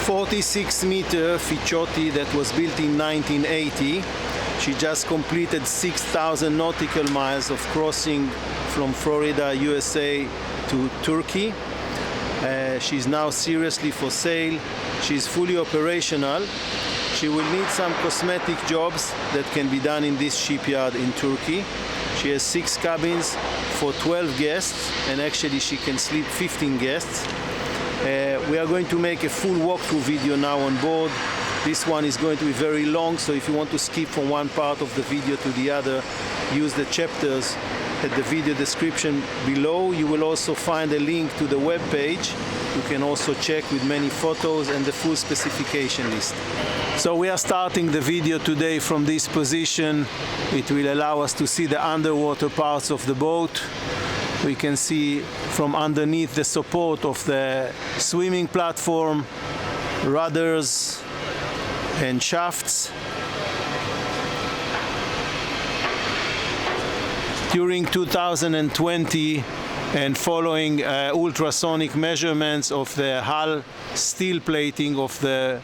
46-meter Picchiotti that was built in 1980. She just completed 6,000 nautical miles of crossing from Florida, USA to Turkey. She's now seriously for sale. She's fully operational. She will need some cosmetic jobs that can be done in this shipyard in Turkey. She has 6 cabins for 12 guests, and actually she can sleep 15 guests. We are going to make a full walkthrough video now on board. This one is going to be very long, so if you want to skip from one part of the video to the other, use the chapters at the video description below. You will also find a link to the web page. You can also check with many photos and the full specification list. So we are starting the video today from this position. It will allow us to see the underwater parts of the boat. We can see from underneath the support of the swimming platform, rudders and shafts. During 2020 and following ultrasonic measurements of the hull steel plating of the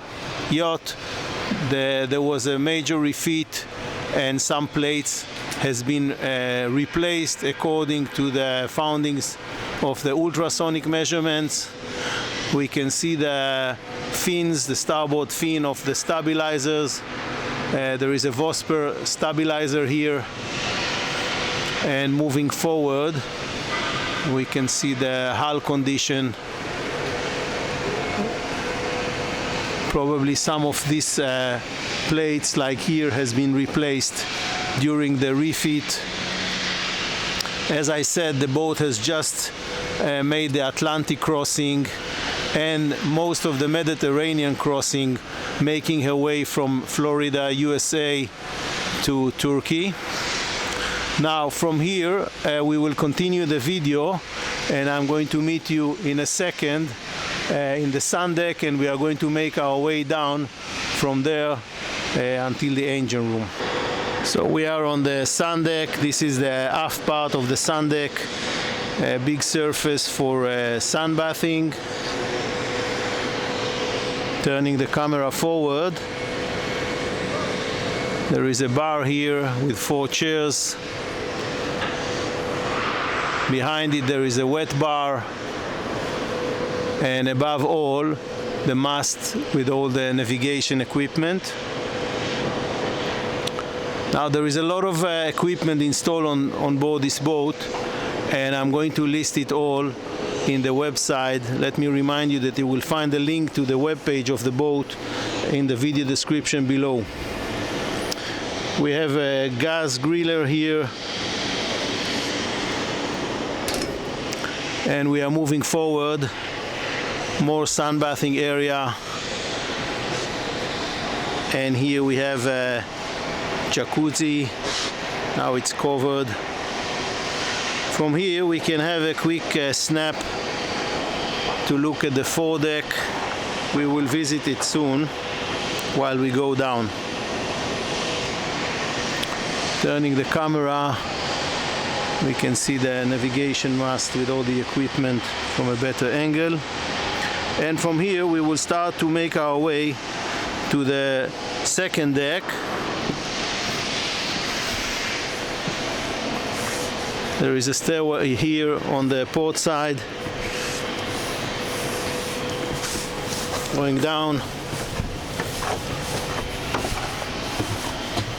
yacht, there was a major refit and some plates has been replaced according to the findings of the ultrasonic measurements. We can see the fins, the starboard fin of the stabilizers. There is a Vosper stabilizer here. And moving forward, we can see the hull condition. Probably some of these plates, like here, has been replaced during the refit. As I said, the boat has just made the Atlantic crossing and most of the Mediterranean crossing, making her way from Florida, USA to Turkey. Now from here we will continue the video, and I'm going to meet you in a second in the sun deck, and we are going to make our way down from there until the engine room. So we are on the sun deck. This is the aft part of the sun deck, a big surface for sunbathing. Turning the camera forward, there is a bar here with 4 chairs. Behind it there is a wet bar, and above all the mast with all the navigation equipment. Now there is a lot of equipment installed on board this boat, and I'm going to list it all in the website. Let me remind you that you will find the link to the web page of the boat in the video description below. We have a gas griller here, and we are moving forward. More sunbathing area, and here we have a jacuzzi. Now it's covered. From here we can have a quick snap to look at the Fore Deck. We will visit it soon while we go down. Turning the camera, we can see the navigation mast with all the equipment from a better angle. And from here we will start to make our way to the second deck. There is a stairway here on the port side going down,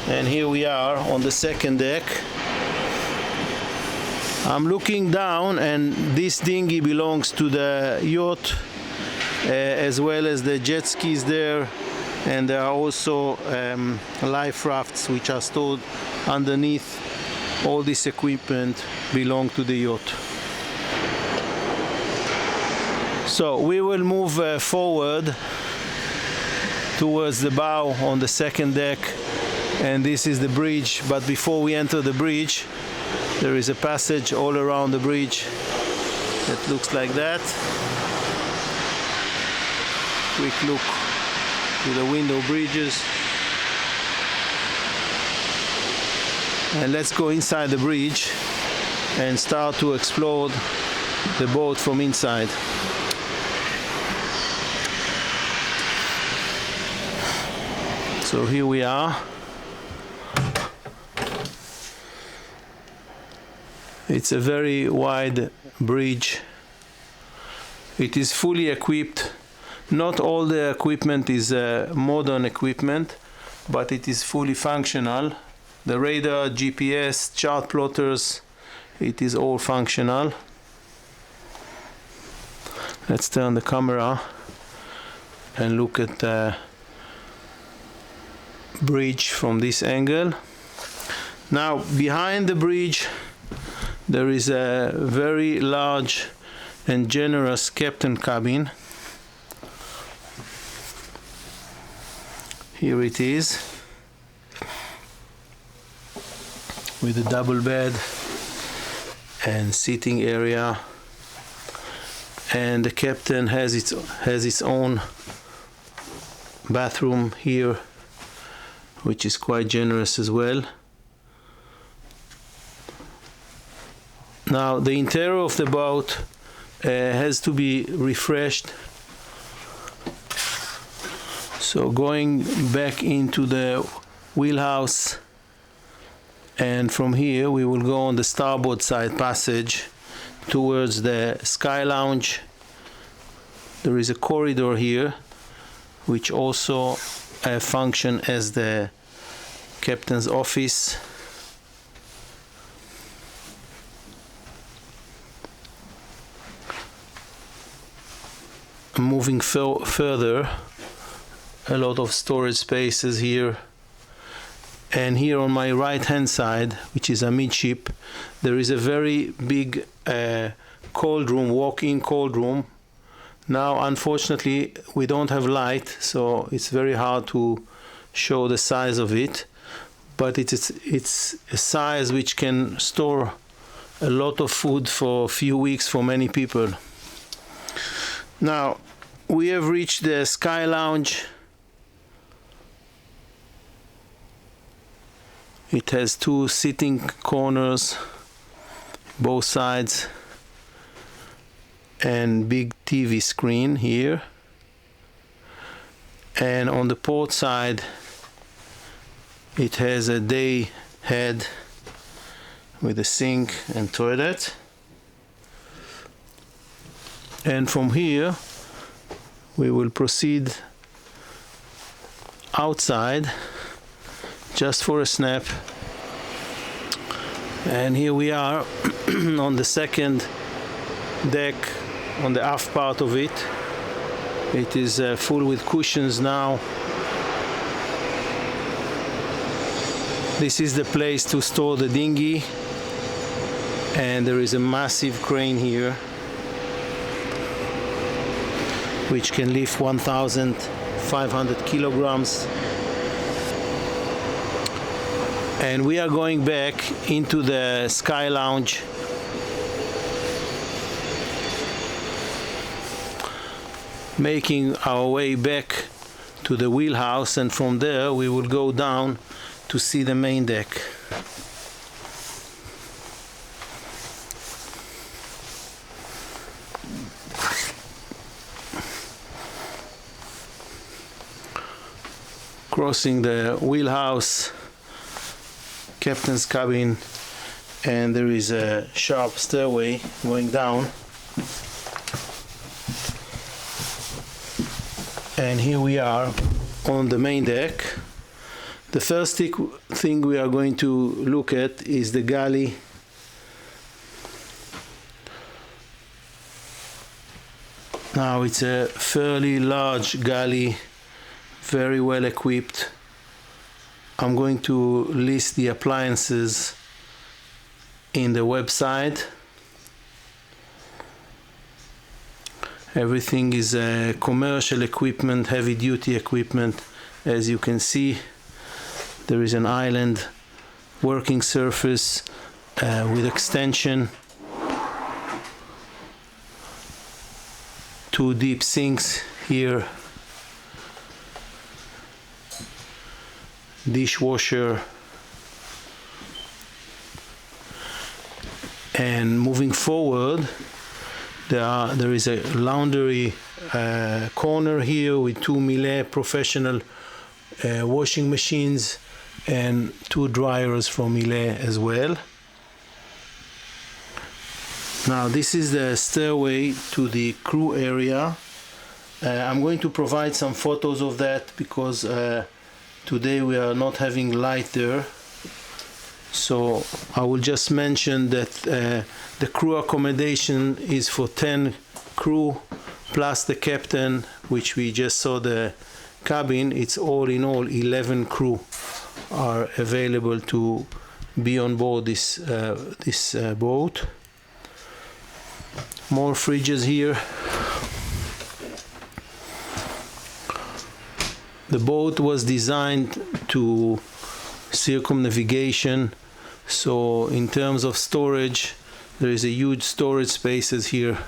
and here we are on the second deck. I'm looking down, and this dinghy belongs to the yacht, as well as the jet skis there, and there are also life rafts which are stored underneath. All this equipment belongs to the yacht. So we will move forward towards the bow on the second deck, and this is the bridge. But before we enter the bridge, there is a passage all around the bridge that looks like that. Quick look to the window bridges. And let's go inside the bridge and start to explore the boat from inside. So here we are. It's a very wide bridge. It is fully equipped. Not all the equipment is modern equipment, but it is fully functional. The radar, GPS, chart plotters, it is all functional. Let's turn the camera and look at the bridge from this angle. Now, behind the bridge there is a very large and generous captain cabin. Here it is, with a double bed and seating area, and the captain has its own bathroom here, which is quite generous as well. Now the interior of the boat has to be refreshed. So going back into the wheelhouse, and from here we will go on the starboard side passage towards the sky lounge. There is a corridor here which also function as the captain's office. Moving further, a lot of storage spaces here, and here on my right hand side, which is amidship, there is a very big cold room, walk-in cold room. Now unfortunately we don't have light, so it's very hard to show the size of it, but it's a size which can store a lot of food for a few weeks for many people. Now we have reached the sky lounge. It has two sitting corners, both sides, and big TV screen here. And on the port side it has a day head with a sink and toilet. And from here we will proceed outside just for a snap. And here we are on the second deck, on the aft part of it. It is full with cushions now. This is the place to store the dinghy, and there is a massive crane here which can lift 1,500 kilograms. And we are going back into the sky lounge. Making our way back to the wheelhouse, and from there we will go down to see the main deck. Crossing the wheelhouse, captain's cabin, and there is a sharp stairway going down. And here we are on the main deck. The first thing we are going to look at is the galley. Now it's a fairly large galley, very well equipped. I'm going to list the appliances in the website. Everything is commercial equipment, heavy duty equipment. As you can see, there is an island working surface with extension, 2 deep sinks here, dishwasher, and moving forward there is a laundry corner here with 2 Miele professional washing machines and 2 dryers from Eliad as well. Now this is the stairway to the crew area. I'm going to provide some photos of that because today we are not having light there. So I will just mention that the crew accommodation is for 10 crew plus the captain, which we just saw the cabin. It's all in all 11 crew are available to be on board this boat. More fridges here. The boat was designed to circumnavigation, so in terms of storage there is a huge storage spaces here,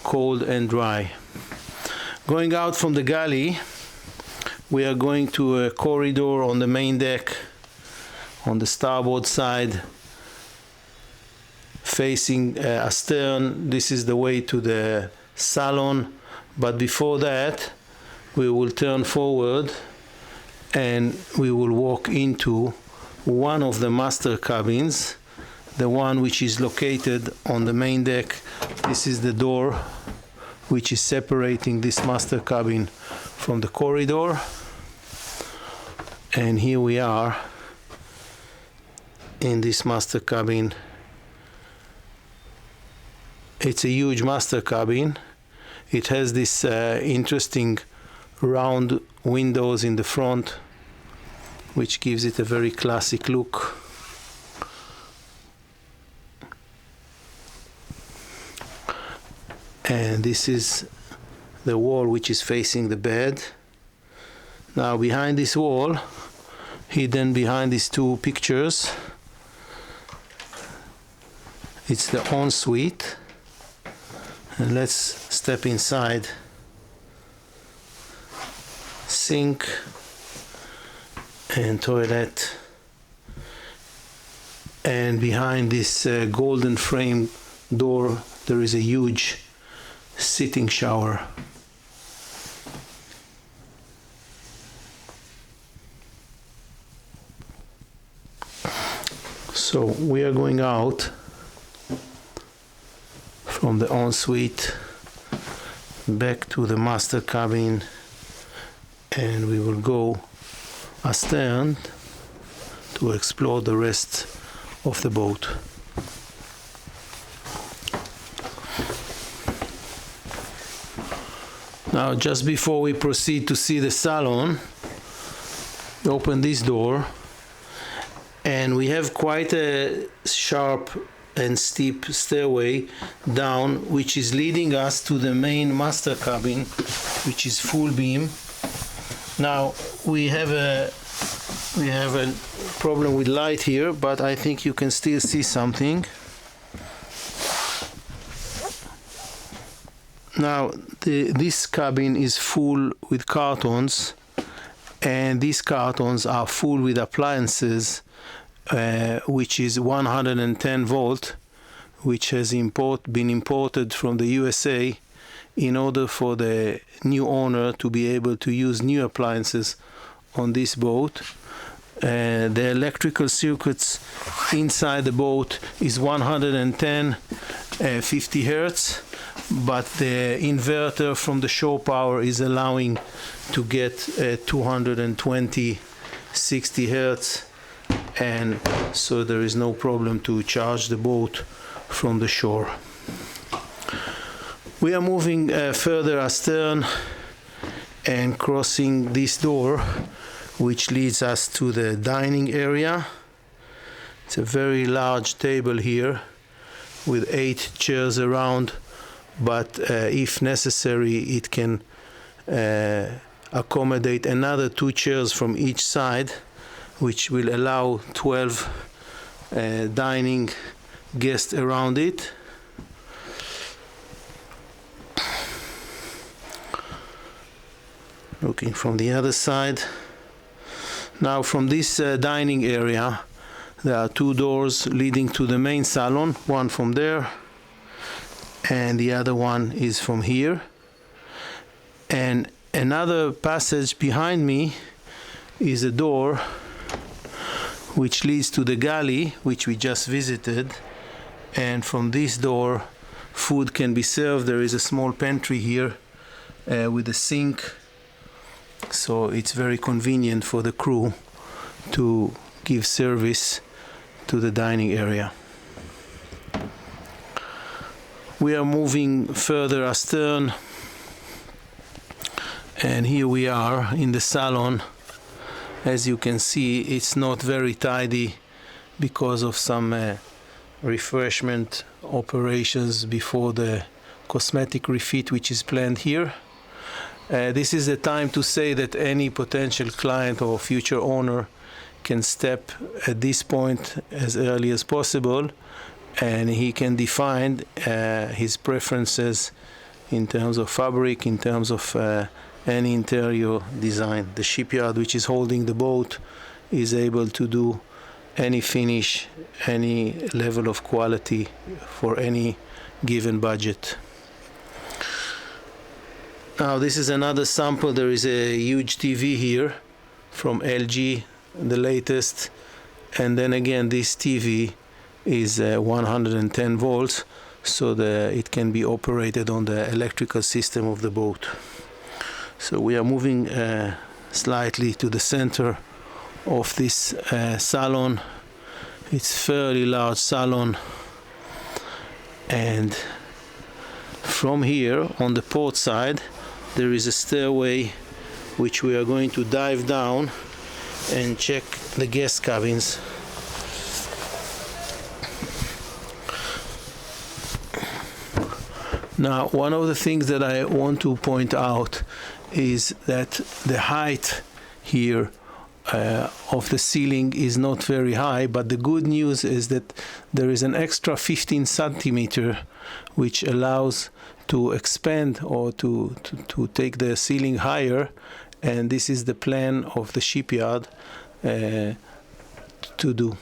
cold and dry. Going out from the galley, we are going to a corridor on the main deck on the starboard side facing astern. This is the way to the Saloon, but before that we will turn forward and we will walk into one of the master cabins, the one which is located on the main deck. This is the door which is separating this master cabin from the corridor, and here we are in this master cabin. It's a huge master cabin. It has this interesting round windows in the front, which gives it a very classic look. And this is the wall which is facing the bed. Now behind this wall, hidden behind these 2 pictures, it's the ensuite. And let's step inside. Sink and toilet, and behind this golden frame door there is a huge sitting shower. So we are going out from the ensuite back to the master cabin, and we will go astern to explore the rest of the boat. Now, just before we proceed to see the Saloon, we open this door and we have quite a sharp and steep stairway down, which is leading us to the main master cabin, which is full beam. Now we have a problem with light here, but I think you can still see something. Now this cabin is full with cartons, and these cartons are full with appliances, which is 110 volt, which has been imported from the USA in order for the new owner to be able to use new appliances on this boat. The electrical circuits inside the boat is 110 50 hertz, but the inverter from the shore power is allowing to get 220 60 hertz, and so there is no problem to charge the boat from the shore. We are moving further astern and crossing this door, which leads us to the dining area. It's a very large table here with 8 chairs around, but if necessary it can accommodate another 2 chairs from each side, which will allow 12 dining guests around it. Looking from the other side. Now from this dining area there are 2 doors leading to the main salon, one from there and the other one is from here, and another passage behind me is a door which leads to the galley, which we just visited, and from this door food can be served. There is a small pantry here with a sink, so it's very convenient for the crew to give service to the dining area. We are moving further astern, and here we are in the salon. As you can see, it's not very tidy because of some refreshment operations before the cosmetic refit which is planned here. This is the time to say that any potential client or future owner can step at this point as early as possible, and he can define his preferences in terms of fabric, in terms of any interior design. The shipyard which is holding the boat is able to do any finish, any level of quality for any given budget. Now this is another sample. There is a huge TV here from LG, the latest, and then again this TV is 110 volts, so it can be operated on the electrical system of the boat. So we are moving slightly to the center of this salon. It's a fairly large salon, and from here on the port side there is a stairway which we are going to dive down and check the guest cabins. Now, one of the things that I want to point out is that the height here of the ceiling is not very high, but the good news is that there is an extra 15 centimeter which allows to expand or to take the ceiling higher, and this is the plan of the shipyard to do.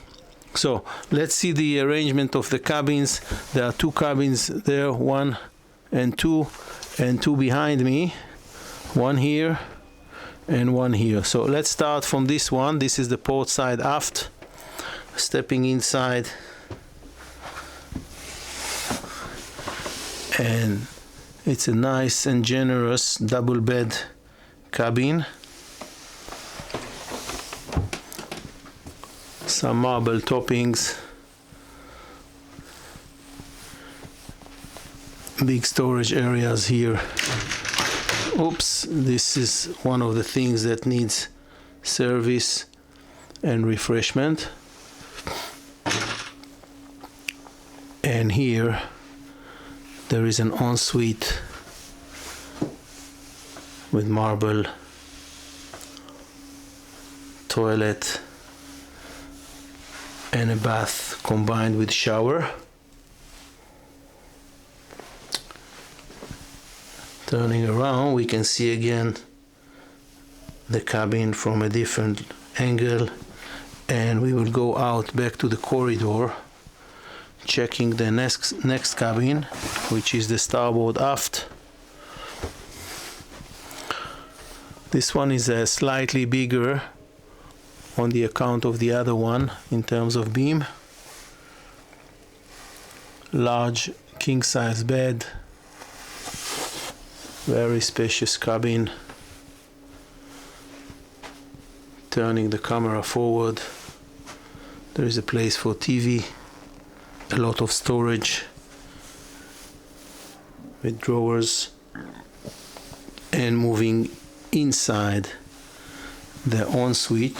So let's see the arrangement of the cabins. There are two cabins there, 1 and 2, and 2 behind me, 1 here and 1 here. So let's start from this one. This is the port side aft. Stepping inside, and it's a nice and generous double bed cabin. Some marble toppings, big storage areas here. Oops, this is one of the things that needs service and refreshment. And here there is an ensuite with marble, toilet, and a bath combined with shower. Turning around, we can see again the cabin from a different angle, and we will go out back to the corridor, checking the next cabin, which is the starboard aft. This one is slightly bigger on the account of the other one in terms of beam. Large king-size bed, very spacious cabin. Turning the camera forward, there is a place for TV, a lot of storage with drawers, and moving inside the ensuite,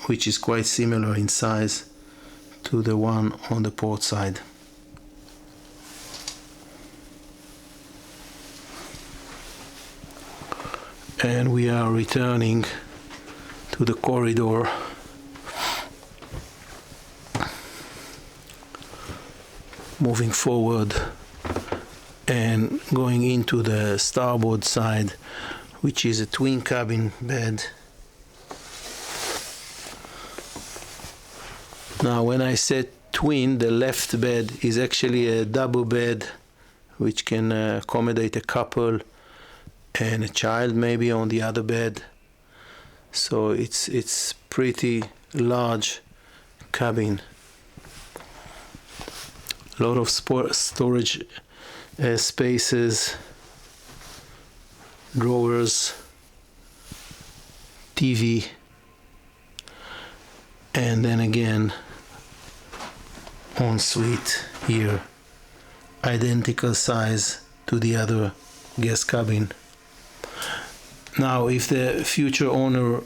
which is quite similar in size to the one on the port side. And we are returning to the corridor. Moving forward and going into the starboard side, which is a twin cabin bed. Now, when I said twin, the left bed is actually a double bed which can accommodate a couple and a child maybe on the other bed. So it's pretty large cabin. A lot of storage spaces, drawers, TV, and then again ensuite here, identical size to the other guest cabin. Now, if the future owner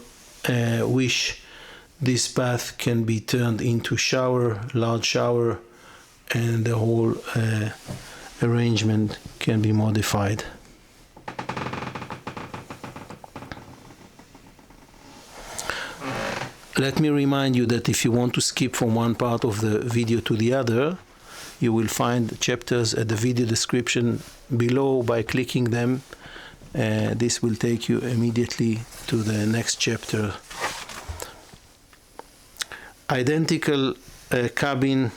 wish, this bath can be turned into shower, large shower, and the whole arrangement can be modified. Let me remind you that if you want to skip from one part of the video to the other, you will find chapters at the video description below. By clicking them, this will take you immediately to the next chapter. Identical cabin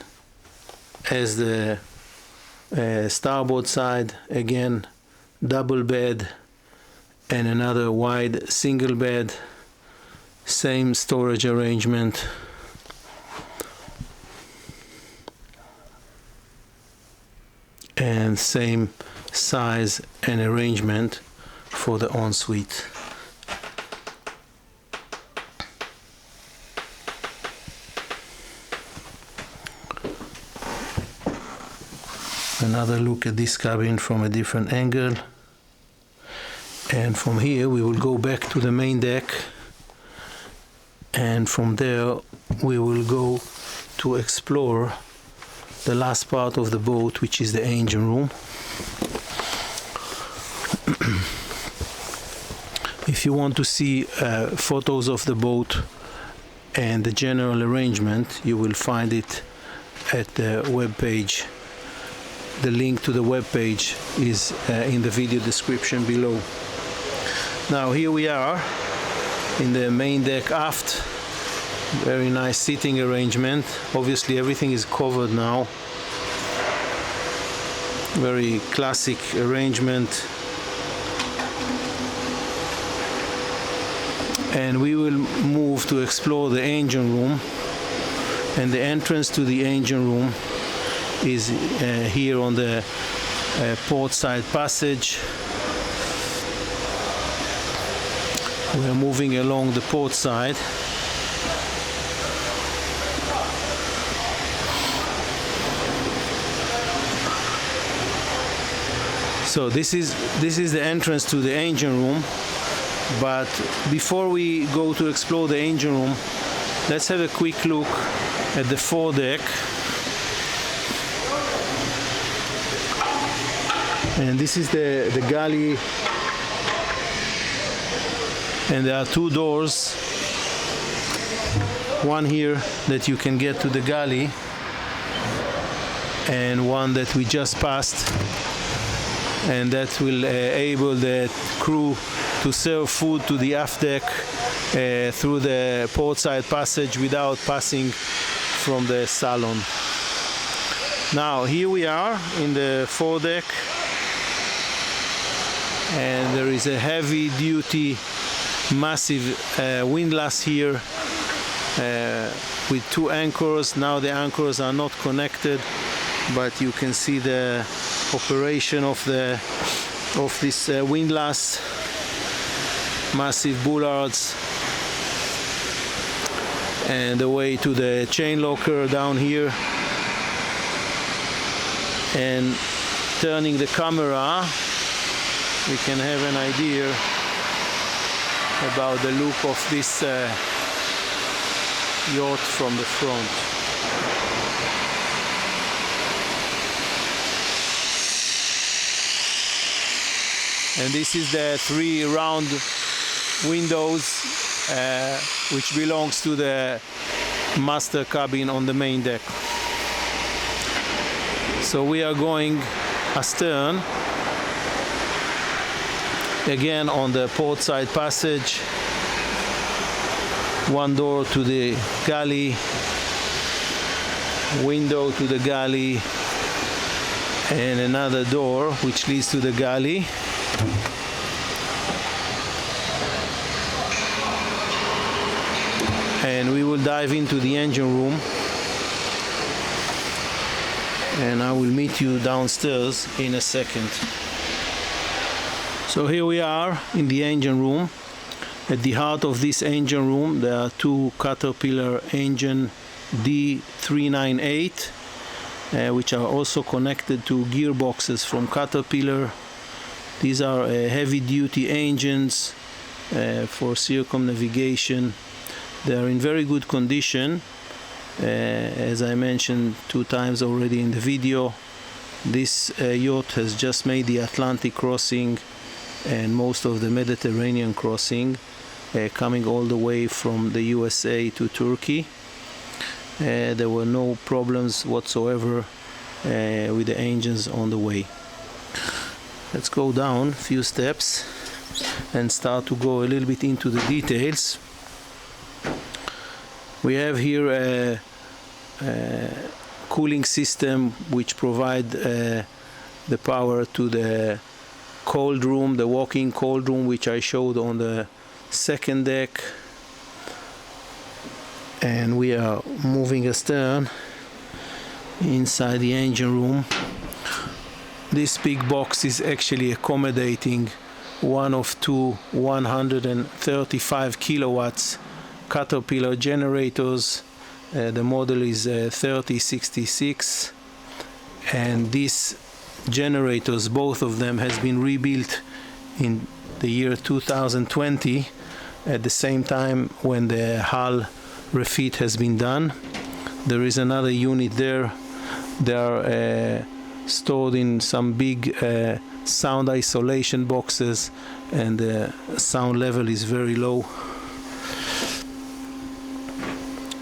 as the starboard side, again double bed and another wide single bed, same storage arrangement. And same size and arrangement for the ensuite. Another look at this cabin from a different angle, and from here we will go back to the main deck, and from there we will go to explore the last part of the boat, which is the engine room. If you want to see photos of the boat and the general arrangement, you will find it at the web page. The link to the web page is in the video description below. Now here we are in the main deck aft. Very nice seating arrangement. Obviously everything is covered now. Very classic arrangement. And we will move to explore the engine room. And the entrance to the engine room is here on the port side passage. We are moving along the port side. So this is the entrance to the engine room. But before we go to explore the engine room, let's have a quick look at the fore deck. And this is the galley, and there are two doors, one here that you can get to the galley and one that we just passed, and that will enable the crew to serve food to the aft deck through the port side passage without passing from the saloon. Now here we are in the fore deck, and there is a heavy duty massive windlass here with two anchors. Now the anchors are not connected, but you can see the operation of this windlass. Massive bollards, and the way to the chain locker down here. And turning the camera, we can have an idea about the look of this yacht from the front. And this is the 3 round windows which belongs to the master cabin on the main deck. So we are going astern again on the port side passage. One door to the galley, window to the galley, and another door which leads to the galley. and we will dive into the engine room, and I will meet you downstairs in a second. So here we are in the engine room. At the heart of this engine room there are two Caterpillar engine D398 which are also connected to gearboxes from Caterpillar. These are heavy duty engines for circumnavigation. They are in very good condition. As I mentioned 2 times already in the video, this yacht has just made the Atlantic crossing and most of the Mediterranean crossing, coming all the way from the USA to Turkey. There were no problems whatsoever with the engines on the way. Let's go down a few steps and start to go a little bit into the details. We have here a cooling system which provide the power to the cold room, the walk-in cold room, which I showed on the second deck. And we are moving astern inside the engine room. This big box is actually accommodating one of 2 135 kilowatts Caterpillar generators. The model is 3066, and these generators, both of them, has been rebuilt in the year 2020 at the same time when the hull refit has been done. There is another unit there. They are stored in some big sound isolation boxes, and the sound level is very low.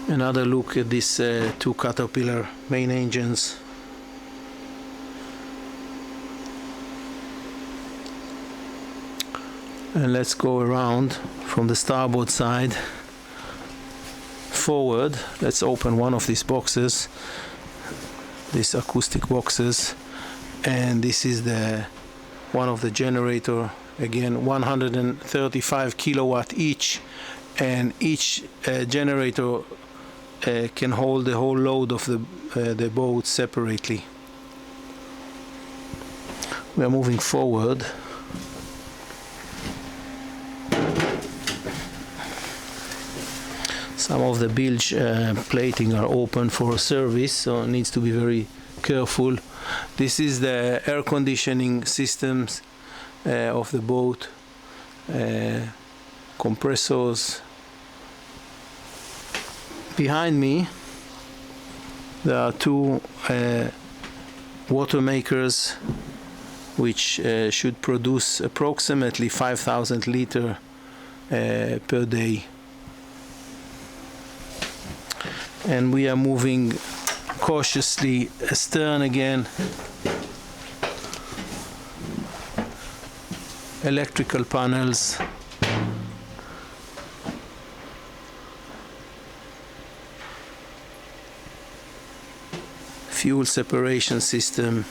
Another look at these 2 Caterpillar main engines. And let's go around from the starboard side forward. Let's open one of these boxes, these acoustic boxes, and this is the one of the generator, again 135 kilowatt each, and each generator can hold the whole load of the boat separately. We are moving forward. Some of the bilge plating are open for service, so it needs to be very careful. This is the air conditioning systems of the boat, compressors. Behind me there are 2 water makers which should produce approximately 5,000 liters per day. And we are moving cautiously astern again. Electrical panels, fuel separation system,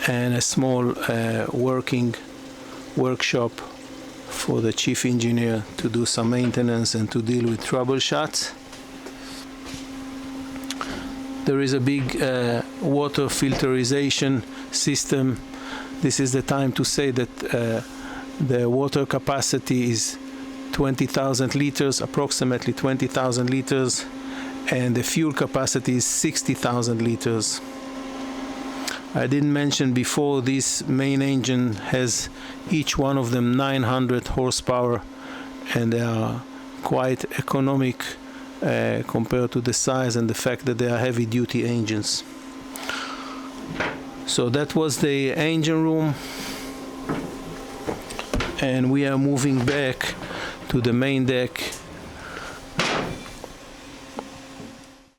and a small working workshop for the chief engineer to do some maintenance and to deal with troubleshoots. There is a big water filterization system. This is the time to say that the water capacity is 20,000 liters, approximately 20,000 liters, and the fuel capacity is 60,000 liters. I didn't mention before, this main engine has each one of them 900 horsepower, and they are quite economic compared to the size and the fact that they are heavy duty engines. So that was the engine room, and we are moving back to the main deck